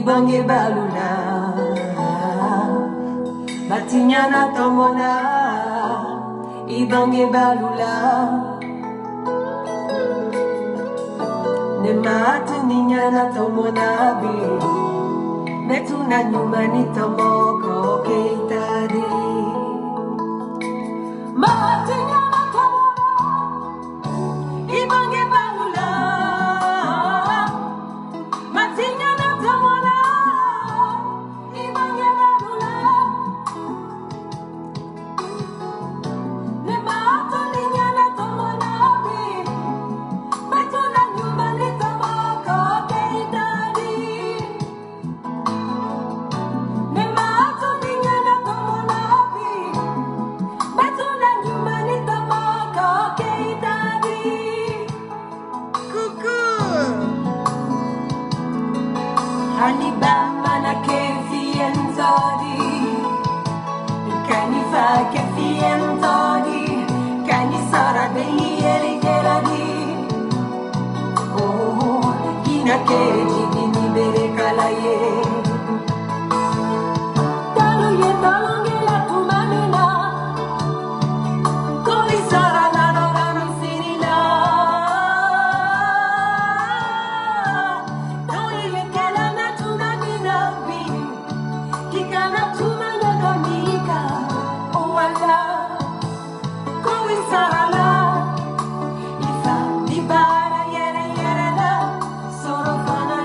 Ibange balula Batinyana tomona Ibange balula Nematu ninyana tomona bi Metuna nyumani tomoko keitari Batinyana tomona Ibange balula Batinyana tomona Ibange balula Nematu ninyana tomona bi Metuna nyumani tomoko keitari Nematu ninyana tomona bi Metuna nyumani tomoko keitari Coucou Halibama na kefientodi Kanifa kefientodi Kanisara dei eligeradi Oh, kina keji bini bere kalaye Taluye talongela tumamina Koli sara la nora misirila Taluye kela na tunamina bi Kika na tumana dominika Owala Koli sara la Ifa di bara yere yere la Soro fana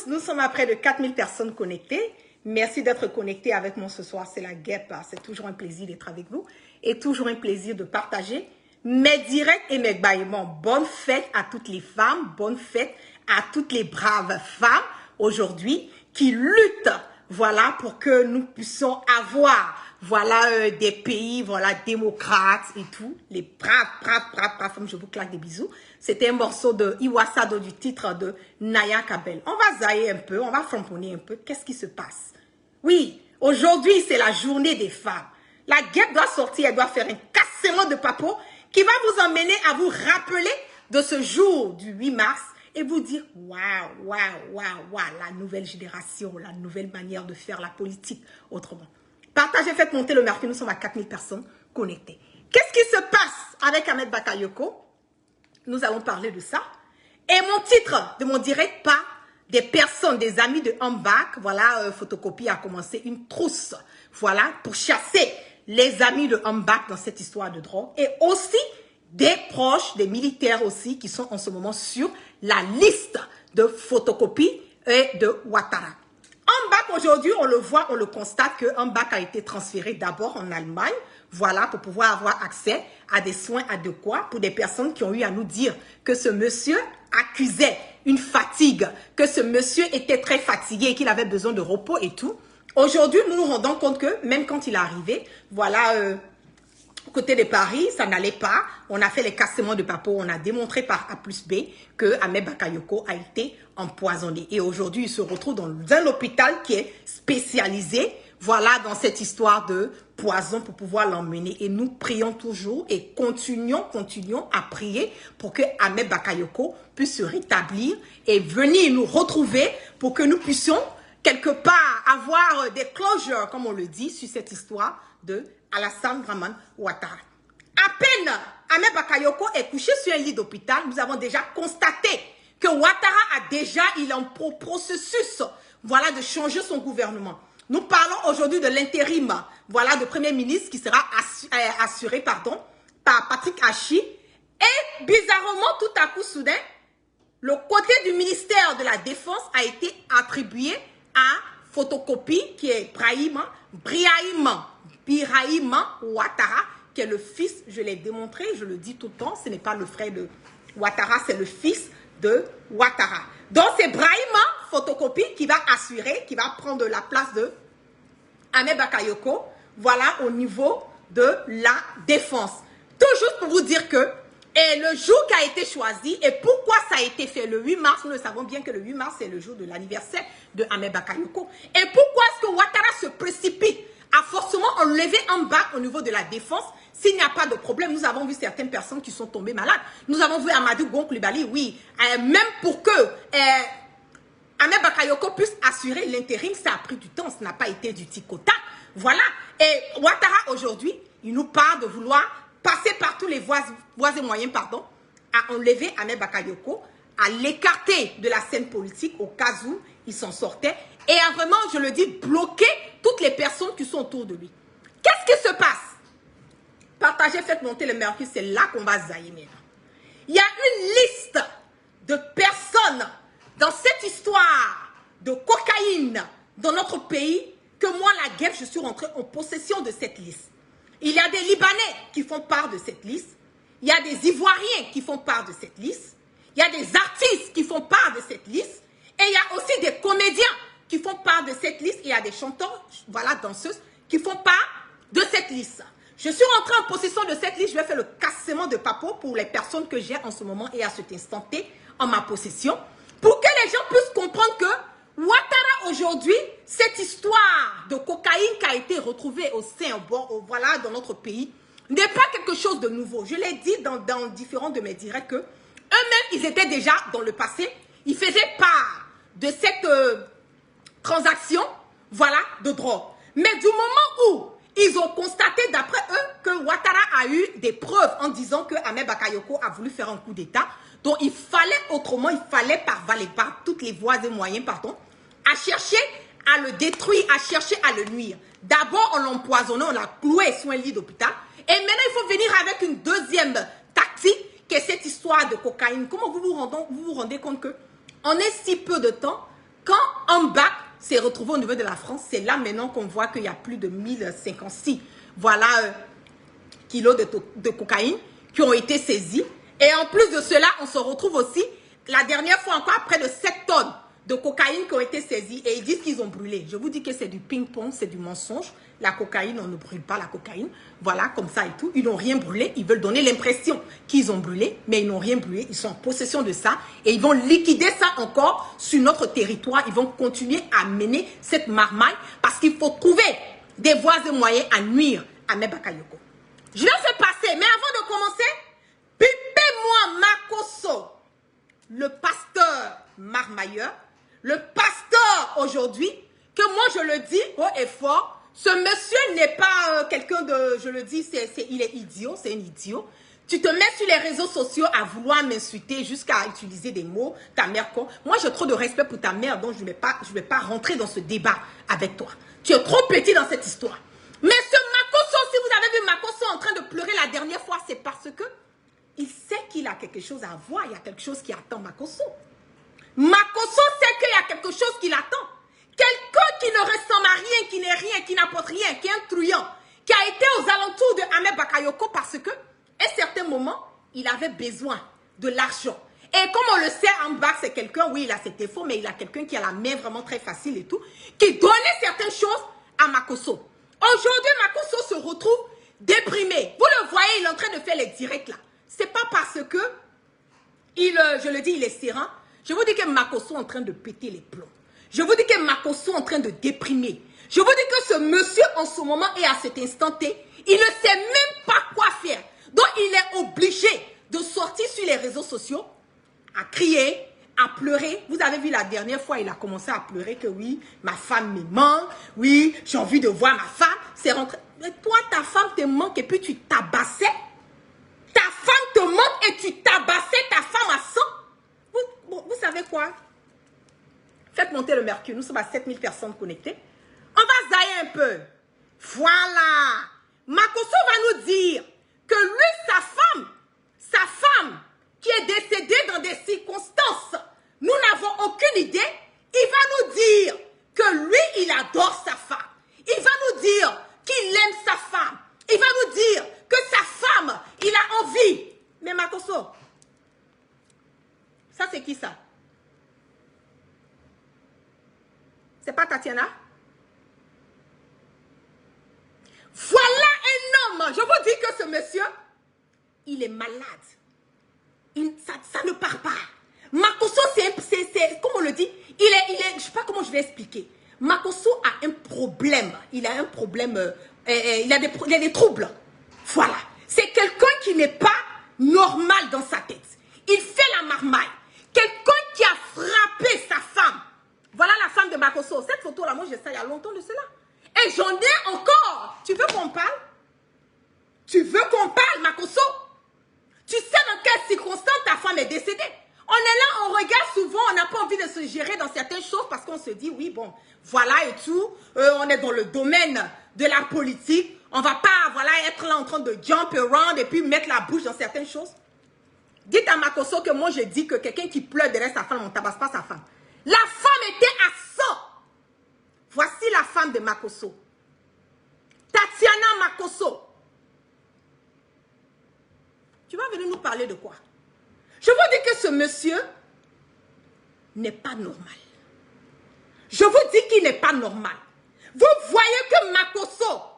nous sommes à près de 4000 personnes connectées. Merci d'être connectés avec moi ce soir, c'est la guêpe. C'est toujours un plaisir d'être avec vous et toujours un plaisir de partager mes directs et mes bâillements. Bonne fête à toutes les femmes, bonne fête à toutes les braves femmes aujourd'hui qui luttent, voilà, pour que nous puissions avoir, voilà, des pays, voilà, démocrates et tout. Les braves femmes, je vous claque des bisous. C'était un morceau de Iwasado du titre de Naya Kabel. On va zailler un peu, on va framponner un peu. Qu'est-ce qui se passe? Oui, aujourd'hui, c'est la journée des femmes. La guêpe doit sortir, elle doit faire un cassement de papeau qui va vous emmener à vous rappeler de ce jour du 8 mars et vous dire, waouh, la nouvelle génération, la nouvelle manière de faire la politique autrement. Partagez, faites monter le mercredi, nous sommes à 4000 personnes connectées. Qu'est-ce qui se passe avec Ahmed Bakayoko? Nous allons parler de ça. Et mon titre de mon direct pas des personnes, des amis de Ambak, voilà, Photocopie a commencé une trousse, voilà, pour chasser les amis de Ambak dans cette histoire de drogue. Et aussi des proches, des militaires aussi, qui sont en ce moment sur la liste de Photocopie et de Ouattara. Ambak, aujourd'hui, on le voit, on le constate que Ambak a été transféré d'abord en Allemagne, voilà, pour pouvoir avoir accès à des soins adéquats pour des personnes qui ont eu à nous dire que ce monsieur accusait une fatigue, que ce monsieur était très fatigué et qu'il avait besoin de repos et tout. Aujourd'hui, nous nous rendons compte que même quand il est arrivé, voilà, côté de Paris, ça n'allait pas. On a fait les cassements de papeau, on a démontré par A plus B que Ahmed Bakayoko a été empoisonné. Et aujourd'hui, il se retrouve dans un hôpital qui est spécialisé, voilà, dans cette histoire de poison pour pouvoir l'emmener. Et nous prions toujours et continuons à prier pour que Ahmed Bakayoko puisse se rétablir et venir nous retrouver pour que nous puissions quelque part avoir des closures, comme on le dit, sur cette histoire de Alassane Draman Ouattara. À peine Ahmed Bakayoko est couché sur un lit d'hôpital, nous avons déjà constaté que Ouattara a déjà, il est en processus, voilà, de changer son gouvernement. Nous parlons aujourd'hui de l'intérim, voilà, de Premier ministre qui sera assuré, pardon, par Patrick Hachi. Et bizarrement, tout à coup, soudain, le côté du ministère de la Défense a été attribué à Photocopie, qui est Birahim Ouattara, qui est le fils, je l'ai démontré, je le dis tout le temps, ce n'est pas le frère de Ouattara, c'est le fils de Ouattara. Donc c'est Brahima Photocopie qui va assurer, qui va prendre la place de Ahmed Bakayoko, voilà, au niveau de la défense. Tout juste pour vous dire que, et le jour qui a été choisi, et pourquoi ça a été fait le 8 mars, nous le savons bien que le 8 mars, c'est le jour de l'anniversaire de Ahmed Bakayoko. Et pourquoi est-ce que Ouattara se précipite à forcément enlever en bas au niveau de la défense s'il n'y a pas de problème? Nous avons vu certaines personnes qui sont tombées malades. Nous avons vu Amadou Gon-Coulibaly, oui, même pour que Ahmed Bakayoko puisse assurer l'intérim, ça a pris du temps, ça n'a pas été du ticota. Voilà. Et Ouattara, aujourd'hui, il nous parle de vouloir passer par tous les voies et moyens, pardon, à enlever Ahmed Bakayoko, à l'écarter de la scène politique au cas où il s'en sortait, et à vraiment, je le dis, bloquer toutes les personnes qui sont autour de lui. Qu'est-ce qui se passe? Partagez, faites monter le mercure, c'est là qu'on va zaïr maintenant. Il y a une liste de personnes dans cette histoire de cocaïne dans notre pays que moi, la guêpe, je suis rentrée en possession de cette liste. Il y a des Libanais qui font part de cette liste. Il y a des Ivoiriens qui font part de cette liste. Il y a des artistes qui font part de cette liste. Et il y a aussi des comédiens qui font part de cette liste. Et il y a des chanteurs, voilà, danseuses, qui font part de cette liste. Je suis rentrée en possession de cette liste. Je vais faire le cassement de papeau pour les personnes que j'ai en ce moment et à cet instant T en ma possession. Pour que les gens puissent comprendre que Ouattara aujourd'hui, cette histoire de cocaïne qui a été retrouvée au sein, voilà, dans notre pays, n'est pas quelque chose de nouveau. Je l'ai dit dans différents de mes directs que eux-mêmes, ils étaient déjà dans le passé, ils faisaient part de cette transaction, voilà, de drogue. Mais du moment où ils ont constaté d'après eux que Ouattara a eu des preuves en disant que Ahmed Bakayoko a voulu faire un coup d'État, donc il fallait autrement, il fallait par toutes les voies et moyens, pardon, à chercher à le détruire, à chercher à le nuire. D'abord, on l'a empoisonné, on l'a cloué sur un lit d'hôpital. Et maintenant, il faut venir avec une deuxième tactique, qui est cette histoire de cocaïne. Comment vous vous rendez compte que en est si peu de temps, quand un bac s'est retrouvé au niveau de la France. C'est là maintenant qu'on voit qu'il y a plus de 1056 voilà, kilos de cocaïne qui ont été saisis. Et en plus de cela, on se retrouve aussi, la dernière fois encore, près de 7 tonnes de cocaïne qui ont été saisies. Et ils disent qu'ils ont brûlé. Je vous dis que c'est du ping-pong, c'est du mensonge. La cocaïne, on ne brûle pas la cocaïne. Voilà, comme ça et tout. Ils n'ont rien brûlé. Ils veulent donner l'impression qu'ils ont brûlé, mais ils n'ont rien brûlé. Ils sont en possession de ça. Et ils vont liquider ça encore sur notre territoire. Ils vont continuer à mener cette marmaille parce qu'il faut trouver des voies et moyens à nuire à Ahmed Bakayoko. Je vais faire passer, mais avant de commencer, pipez-moi Makosso, le pasteur marmailleur, le pasteur aujourd'hui, que moi je le dis haut et fort, ce monsieur n'est pas quelqu'un de, je le dis, il est idiot, c'est un idiot. Tu te mets sur les réseaux sociaux à vouloir m'insulter jusqu'à utiliser des mots, ta mère con. Moi j'ai trop de respect pour ta mère, donc je ne vais pas rentrer dans ce débat avec toi. Tu es trop petit dans cette histoire. Mais ce Makosso, si vous avez vu Makosso en train de pleurer la dernière fois, c'est parce que il sait qu'il a quelque chose à voir. Il y a quelque chose qui attend Makosso. Makosso sait qu'il y a quelque chose qui l'attend. Quelqu'un qui ne ressemble à rien, qui n'est rien, qui n'apporte rien, qui est un truand, qui a été aux alentours de Ahmed Bakayoko parce que, à un certain moment, il avait besoin de l'argent. Et comme on le sait, en bas, c'est quelqu'un, oui, il a ses défauts, mais il a quelqu'un qui a la main vraiment très facile et tout, qui donnait certaines choses à Makosso. Aujourd'hui, Makosso se retrouve déprimé. Vous le voyez, il est en train de faire les directs là. C'est pas parce que, je le dis, il est serein. Je vous dis que Makosso est en train de péter les plombs. Je vous dis que Makosso est en train de déprimer. Je vous dis que ce monsieur, en ce moment et à cet instant T, il ne sait même pas quoi faire. Donc, il est obligé de sortir sur les réseaux sociaux, à crier, à pleurer. Vous avez vu la dernière fois, il a commencé à pleurer que oui, ma femme me manque, oui, j'ai envie de voir ma femme. C'est rentré. Mais toi, ta femme te manque et puis tu tabassais. Ta femme te manque et tu tabassais ta femme à 100. Vous savez quoi? Faites monter le mercure. Nous sommes à 7000 personnes connectées. On va zailler un peu. Voilà. Makosso va nous dire que lui, sa femme, qui est décédée dans des circonstances, nous n'avons aucune idée. Il va nous dire que lui, il adore sa femme. Il va nous dire qu'il aime sa femme. Il va nous dire que sa femme, il a envie. Mais Makosso, ça c'est qui ça? C'est pas Tatiana? Voilà un homme. Je vous dis que ce monsieur, il est malade. Ça ne part pas. Makosso, c'est comme on le dit, je ne sais pas comment je vais expliquer. Makosso a un problème. Il a un problème, il a des troubles. Voilà. C'est quelqu'un qui n'est pas normal dans sa tête. Il fait la marmaille. Quelqu'un qui a frappé sa femme. Voilà la femme de Makosso. Cette photo-là, moi, j'ai ça il y a longtemps de cela. Et j'en ai encore. Tu veux qu'on parle? Tu veux qu'on parle, Makosso? Tu sais dans quelles circonstances ta femme est décédée? On est là, on regarde souvent, on n'a pas envie de se gérer dans certaines choses parce qu'on se dit, oui, bon, voilà et tout. On est dans le domaine de la politique. On ne va pas, voilà, être là en train de jump around et puis mettre la bouche dans certaines choses. Dites à Makosso que moi, je dis que quelqu'un qui pleure derrière sa femme, on ne tabasse pas sa femme. La femme était à 100. Voici la femme de Makosso. Tatiana Makosso. Tu vas venir nous parler de quoi? Je vous dis que ce monsieur n'est pas normal. Je vous dis qu'il n'est pas normal. Vous voyez que Makosso,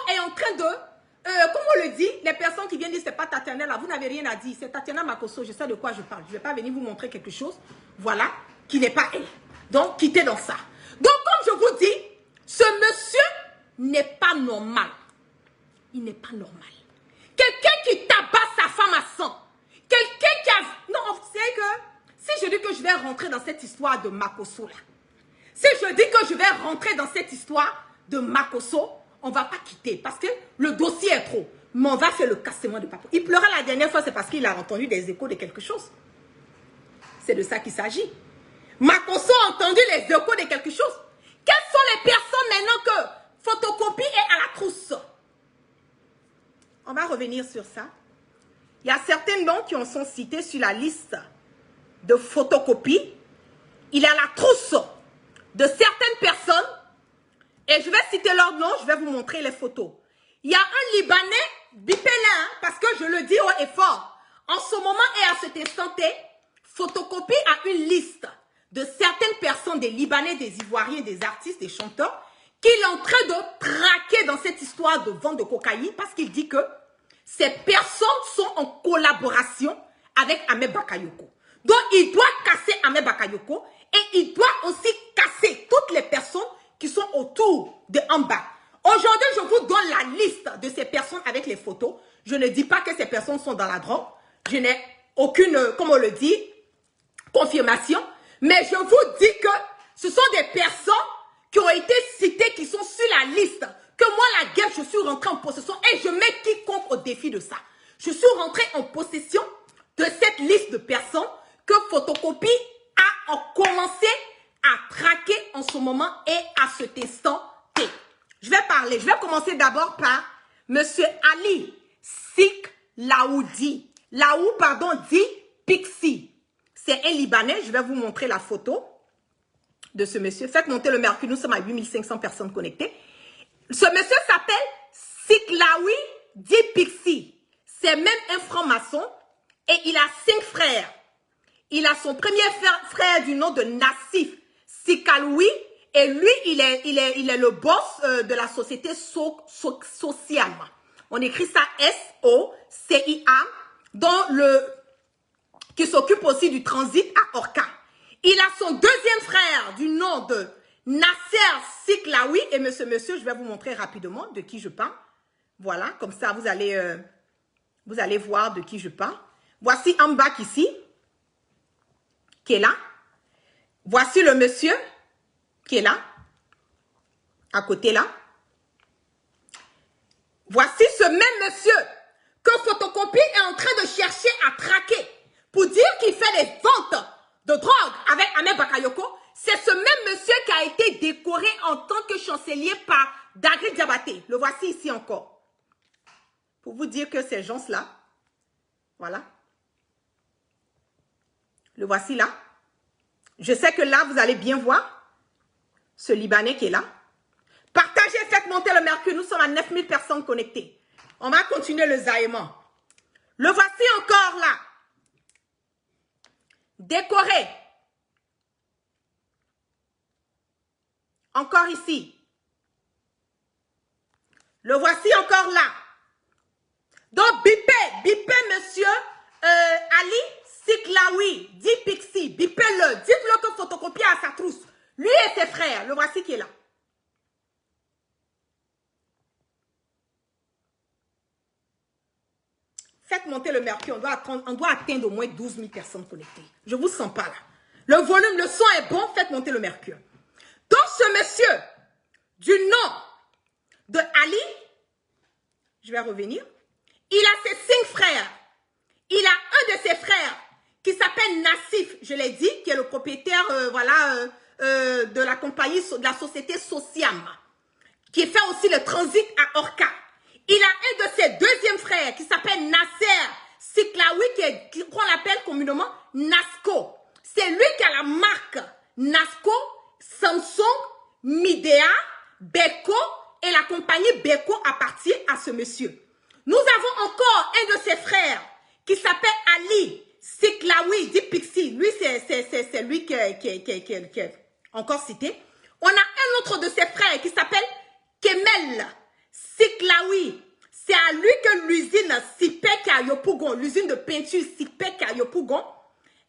est en train de, comment on le dit, les personnes qui viennent dire c'est pas Tatiana là, vous n'avez rien à dire, c'est Tatiana Makosso, je sais de quoi je parle. Je ne vais pas venir vous montrer quelque chose, voilà, qui n'est pas elle. Donc, quittez dans ça. Donc, comme je vous dis, ce monsieur n'est pas normal. Il n'est pas normal. Quelqu'un qui tabasse sa femme à 100. Quelqu'un qui a... Non, vous savez que si je dis que je vais rentrer dans cette histoire de Makosso là, si je dis que je vais rentrer dans cette histoire de Makosso, on ne va pas quitter parce que le dossier est trop. Mais on va faire le cassement de papa. Il pleurait la dernière fois, c'est parce qu'il a entendu des échos de quelque chose. C'est de ça qu'il s'agit. Makosso a entendu les échos de quelque chose. Quelles sont les personnes maintenant que photocopie est à la trousse? On va revenir sur ça. Il y a certains noms qui en sont cités sur la liste de photocopie. Il est à la trousse de certaines personnes. Et je vais citer leur nom, je vais vous montrer les photos. Il y a un Libanais, bipélin, parce que je le dis haut et fort. En ce moment et à cet instant T, Photocopie a une liste de certaines personnes, des Libanais, des Ivoiriens, des artistes, des chanteurs, qu'il est en train de traquer dans cette histoire de vente de cocaïne parce qu'il dit que ces personnes sont en collaboration avec Ahmed Bakayoko. Donc, il doit casser Ahmed Bakayoko et il doit aussi casser toutes les personnes qui sont autour de Amba. Aujourd'hui, je vous donne la liste de ces personnes avec les photos. Je ne dis pas que ces personnes sont dans la drogue. Je n'ai aucune, comme on le dit, confirmation. Mais je vous dis que ce sont des personnes qui ont été citées, qui sont sur la liste. Que moi, la guerre, je suis rentrée en possession et je mets quiconque au défi de ça. Je suis rentrée en possession de cette liste de personnes que Photocopie a commencé à traquer en ce moment et à cet instant T. Je vais parler. Je vais commencer d'abord par M. Ali Sik Laoudi. Laou, pardon, dit Pixie. C'est un Libanais. Je vais vous montrer la photo de ce monsieur. Faites monter le mercure. Nous sommes à 8500 personnes connectées. Ce monsieur s'appelle Siklawi Di Pixie. C'est même un franc-maçon et il a 5 frères. Il a son premier frère du nom de Nassif Sikaloui et lui, il est le boss de la société Sociam. On écrit ça S-O-C-I-A, qui s'occupe aussi du transit à Orca. Il a son deuxième frère du nom de Nasser Siklawi et monsieur, je vais vous montrer rapidement de qui je parle. Voilà, comme ça vous allez voir de qui je parle. Voici Ambak ici, qui est là. Voici le monsieur qui est là, à côté là. Voici ce même monsieur que Photocopie est en train de chercher à traquer pour dire qu'il fait des ventes de drogue avec Ahmed Bakayoko. C'est ce même monsieur qui a été décoré en tant que chancelier par Dagri Diabaté. Le voici ici encore. Pour vous dire que ces gens-là, voilà. Le voici là. Je sais que là, vous allez bien voir ce Libanais qui est là. Partagez, faites monter le mercure. Nous sommes à 9000 personnes connectées. On va continuer le zaïman. Le voici encore là. Décoré. Encore ici. Le voici encore là. Donc, bipez monsieur Ali Siklawi, dit Pixie, bipez-le. Dites-le que Photocopie à sa trousse. Lui et ses frères, le voici qui est là. Faites monter le mercure, on doit atteindre au moins 12 000 personnes connectées. Je ne vous sens pas là. Le volume, le son est bon, faites monter le mercure. Donc ce monsieur, du nom de Ali, je vais revenir, il a ses 5 frères. Il a un de ses frères qui s'appelle Nassif, je l'ai dit, qui est le propriétaire de la compagnie, de la société Sociam, qui fait aussi le transit à Orca. Il a un de ses deuxièmes frères qui s'appelle Nasser Siklawi, qu'on appelle communément Nasco. C'est lui qui a la marque Nasco, Samsung, Midea, Beko et la compagnie Beko appartient à ce monsieur. Nous avons encore un de ses frères qui s'appelle Ali Siklawi, dit Pixie. Lui, c'est lui qui est encore cité. On a un autre de ses frères qui s'appelle Kemel Siklawi. C'est à lui que l'usine Sipek à Yopougon, l'usine de peinture Sipek à Yopougon,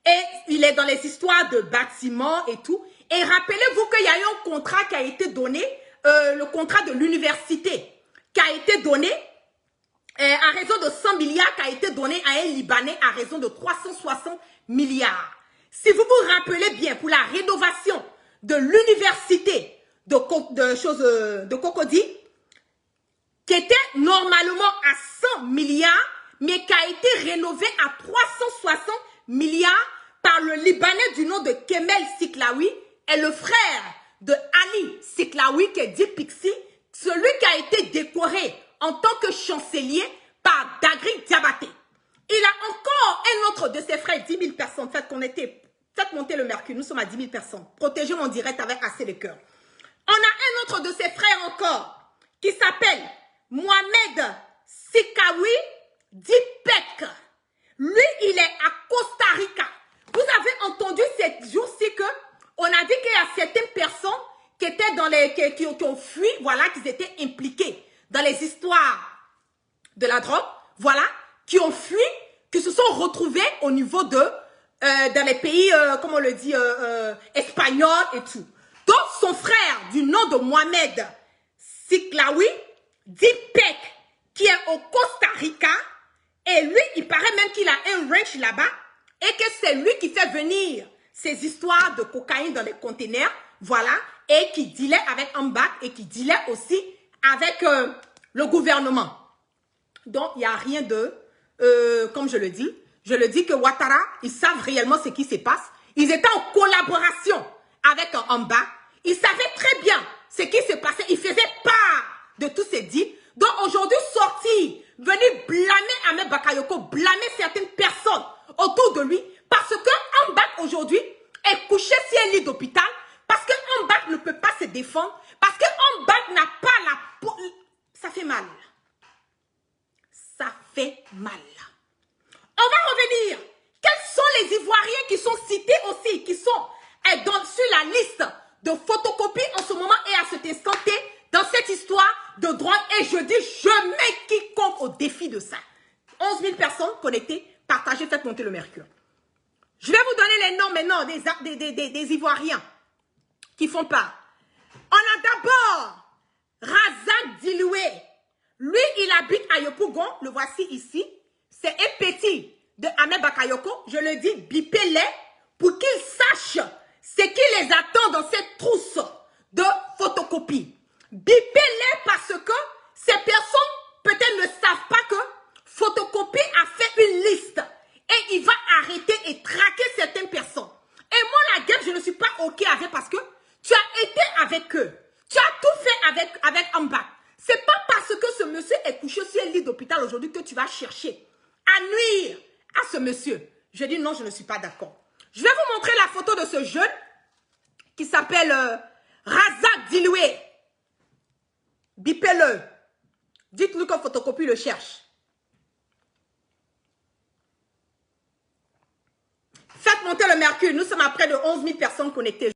et il est dans les histoires de bâtiments et tout. Et rappelez-vous qu'il y a eu un contrat qui a été donné, le contrat de l'université, qui a été donné à raison de 100 milliards, qui a été donné à un Libanais à raison de 360 milliards. Si vous vous rappelez bien, pour la rénovation de l'université de Cocody, qui était normalement à 100 milliards, mais qui a été rénové à 360 milliards par le Libanais du nom de Kemel Siklawi et le frère de Ali Siklawi, qui est dit Pixie, celui qui a été décoré en tant que chancelier par Dagri Diabaté. Il a encore un autre de ses frères, 10 000 personnes, faites monter le mercure, nous sommes à 10 000 personnes. Protégez mon direct avec assez de cœur. On a un autre de ses frères encore, qui s'appelle Mohamed Sikawi Dipek. Lui, il est à Costa Rica. Vous avez entendu ces jours-ci que on a dit qu'il y a certaines personnes qui étaient dans les qui ont fui, voilà, qui étaient impliquées dans les histoires de la drogue, voilà, qui ont fui, qui se sont retrouvés au niveau de dans les pays, comme on le dit, espagnols et tout. Donc, son frère, du nom de Mohamed Siklawi Dipek, qui est au Costa Rica, et lui, il paraît même qu'il a un ranch là-bas, et que c'est lui qui fait venir ces histoires de cocaïne dans les containers, voilà, et qui dealait avec Ambak, et qui dealait aussi avec le gouvernement. Donc, il n'y a rien de, comme je le dis que Ouattara, ils savent réellement ce qui se passe. Ils étaient en collaboration avec Ambak. Ils savaient très bien ce qui se passait. Ils faisaient part de tous ces dits. Donc, aujourd'hui, sortir, venir blâmer Ahmed Bakayoko, blâmer certaines personnes autour de lui, parce que Ambak, aujourd'hui, est couché sur un lit d'hôpital, parce que Ambak ne peut pas se défendre, parce que Ambak n'a pas la... Ça fait mal. Ça fait mal. On va revenir. Quels sont les Ivoiriens qui sont cités aussi, qui sont sur la liste de photocopies en ce moment et à cet instant T dans cette histoire de drogue? Et je dis, je mets quiconque au défi de ça. 11 000 personnes connectées, partagez, faites monter le mercure. Je vais vous donner les noms maintenant des Ivoiriens qui font part. On a d'abord Razak Diloué. Lui, il habite à Yopougon, le voici ici. C'est un petit de Ahmed Bakayoko. Je le dis, bipez-les pour qu'ils sachent ce qui les attend dans cette trousse de photocopies. Bipez-les parce que ces personnes peut-être ne savent pas que Photocopie a fait une liste et il va arrêter et traquer certaines personnes. Et moi, la guerre, je ne suis pas OK avec parce que tu as été avec eux. Tu as tout fait avec Ambak. C'est pas parce que ce monsieur est couché sur un lit d'hôpital aujourd'hui que tu vas chercher à nuire à ce monsieur. Je dis non, je ne suis pas d'accord. Je vais vous montrer la photo de ce jeune qui s'appelle Razak Diloué. Bipez-le. Dites-lui que Photocopie le cherche. Faites monter le mercure. Nous sommes à près de 11 000 personnes connectées.